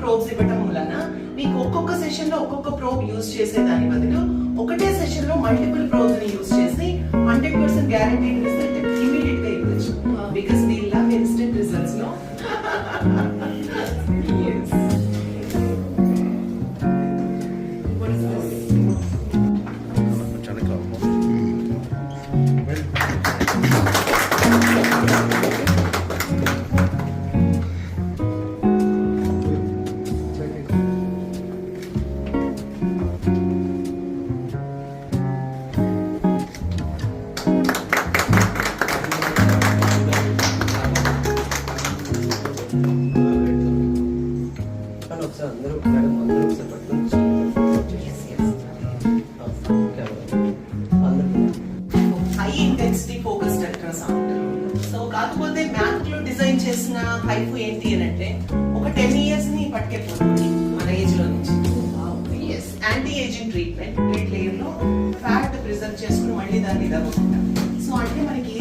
Probes ఇవ్వటం వలన మీకు ఒక్కొక్క సెషన్ లో ఒక్కొక్క ప్రోబ్ యూజ్ చేసేదాని బదులు ఒకటే సెషన్ లో మల్టిపుల్ ప్రోబ్స్ ని యూజ్ చేసి 100% గ్యారంటీడ్ రిజల్ట్ ఇమీడియట్ గా ఇవ్వచ్చు. Because we love instant results లో. High intensity focused ultrasound. So కాకపోతే మ్యాథ్ లో డిజైన్ చేసిన హైఫ్ ఏంటి అని అంటే ఒక 10 years ని పట్టుకెళ్ళిపోతుంది మన ఏజ్ లో నుంచి. యాంటీ ఏజింగ్ ట్రీట్మెంట్ లేయర్ లో ఫ్యాట్ ప్రిజర్వ్ చేసుకుని మళ్ళీ దాన్ని ఇదవ్వకుండా. సో అంటే మనకి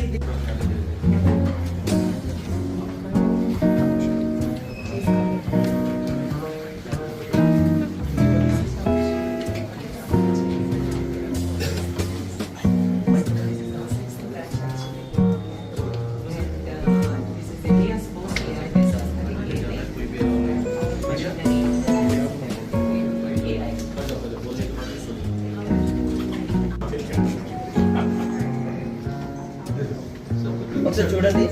ఒకసారి చూడండి.